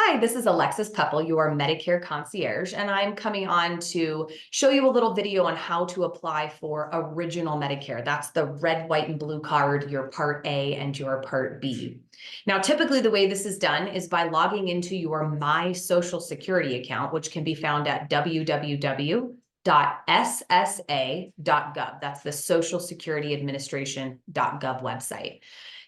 Hi, this is Alexis Peppel, your Medicare concierge, and I'm coming on to show you a little video on how to apply for Original Medicare. That's the red, white, and blue card, your Part A and your Part B. Now, typically the way this is done is by logging into your My Social Security account, which can be found at www.ssa.gov. That's the Social Security Administration.gov website.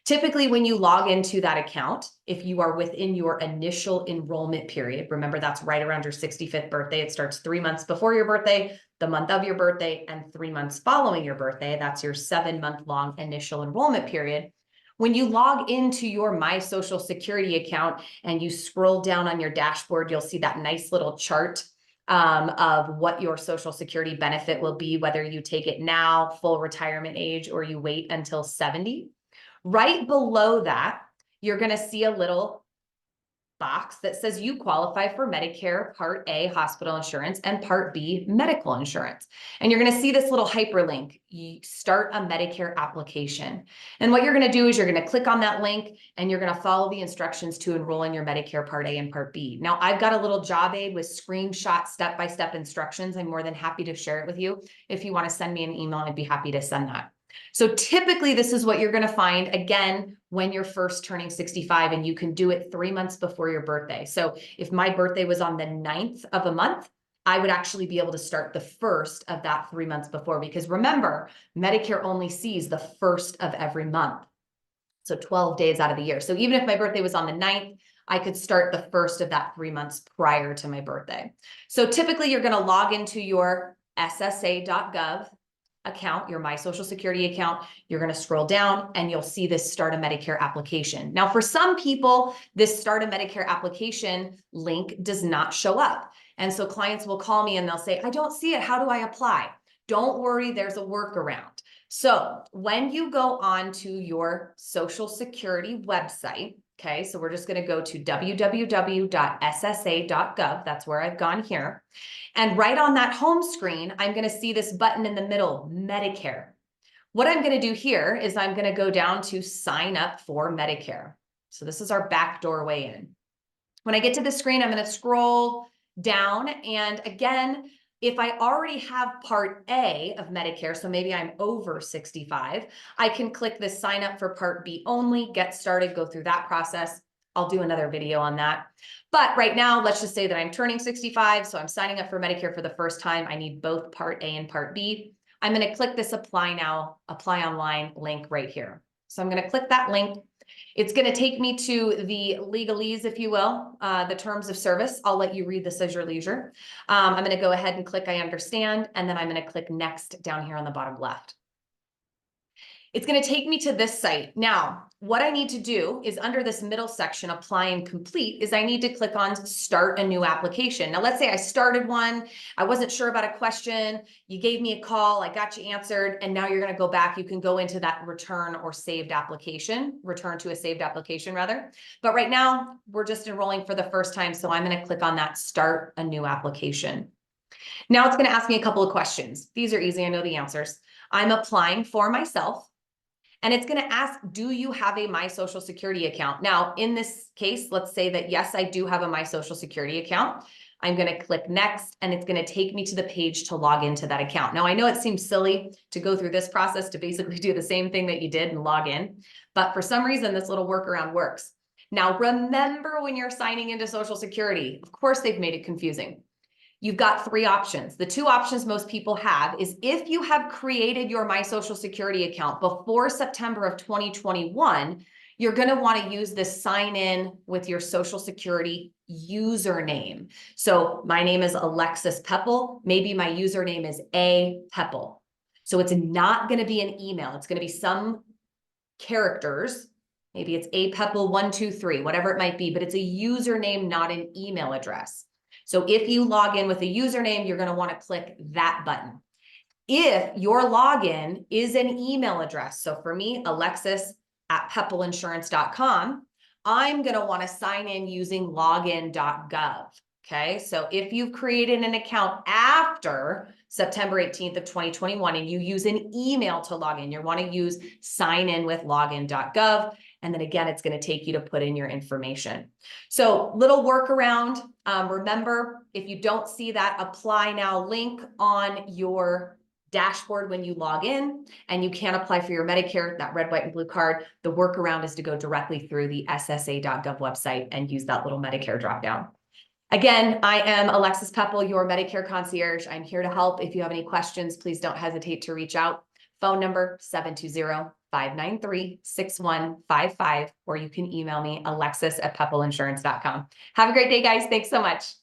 Typically, when you log into that account, if you are within your initial enrollment period, remember that's right around your 65th birthday. It starts 3 months before your birthday, the month of your birthday, and 3 months following your birthday. That's your 7-month-long initial enrollment period. When you log into your My Social Security account and you scroll down on your dashboard, you'll see that nice little chart of what your Social Security benefit will be, whether you take it now, full retirement age, or you wait until 70. Right below that, you're going to see a little box that says you qualify for Medicare Part A hospital insurance and Part B medical insurance. And you're going to see this little hyperlink, you start a Medicare application. And what you're going to do is you're going to click on that link and you're going to follow the instructions to enroll in your Medicare Part A and Part B. Now, I've got a little job aid with screenshot step-by-step instructions. I'm more than happy to share it with you. If you want to send me an email, I'd be happy to send that. So typically this is what you're going to find again when you're first turning 65, and you can do it 3 months before your birthday. So if my birthday was on the 9th of a month, I would actually be able to start the first of that 3 months before, because remember, Medicare only sees the first of every month. So 12 days out of the year. So even if my birthday was on the 9th, I could start the first of that 3 months prior to my birthday. So typically you're going to log into your ssa.gov account, your My Social Security account. You're going to scroll down and you'll see this Start a Medicare application. Now, for some people, this Start a Medicare application link does not show up. And so clients will call me and they'll say, I don't see it. How do I apply? Don't worry, there's a workaround. So when you go on to your Social Security website, okay, so we're just going to go to www.ssa.gov. That's where I've gone here. And right on that home screen, I'm going to see this button in the middle, Medicare. What I'm going to do here is I'm going to go down to sign up for Medicare. So this is our back doorway in. When I get to the screen, I'm going to scroll down. And again, if I already have Part A of Medicare, so maybe I'm over 65, I can click this sign up for Part B only, get started, go through that process. I'll do another video on that. But right now, let's just say that I'm turning 65, so I'm signing up for Medicare for the first time. I need both Part A and Part B. I'm going to click this Apply Now, Apply Online link right here. So I'm going to click that link. It's going to take me to the legalese, if you will, the terms of service. I'll let you read this as your leisure. I'm going to go ahead and click I understand, and then I'm going to click Next down here on the bottom left. It's going to take me to this site. Now, what I need to do is under this middle section, Apply and Complete, is I need to click on Start a New Application. Now, let's say I started one. I wasn't sure about a question. You gave me a call. I got you answered. And now you're going to go back. You can go into that return or saved application, return to a saved application rather. But right now, we're just enrolling for the first time. So I'm going to click on that Start a New Application. Now it's going to ask me a couple of questions. These are easy. I know the answers. I'm applying for myself. And it's going to ask, do you have a My Social Security account? Now, in this case, let's say that, yes, I do have a My Social Security account. I'm going to click Next, and it's going to take me to the page to log into that account. Now, I know it seems silly to go through this process to basically do the same thing that you did and log in, but for some reason, this little workaround works. Now, remember when you're signing into Social Security, of course, they've made it confusing. You've got 3 options. The 2 options most people have is if you have created your My Social Security account before September of 2021, you're going to want to use this sign in with your Social Security username. So my name is Alexis Peppel. Maybe my username is A Peppel. So it's not going to be an email. It's going to be some characters. Maybe it's A Peppel 123, whatever it might be, but it's a username, not an email address. So if you log in with a username, you're going to want to click that button. If your login is an email address, so for me, alexis@peppelinsurance.com, I'm going to want to sign in using login.gov. Okay, so if you've created an account after September 18th of 2021 and you use an email to log in, you want to use sign in with login.gov. And then again, it's going to take you to put in your information. So little workaround. Remember, if you don't see that apply now link on your dashboard when you log in and you can't apply for your Medicare, that red, white, and blue card, the workaround is to go directly through the ssa.gov website and use that little Medicare dropdown. Again, I am Alexis Peppel, your Medicare concierge. I'm here to help. If you have any questions, please don't hesitate to reach out. Phone number 720-593-6155, or you can email me alexis@peppelinsurance.com. Have a great day, guys. Thanks so much.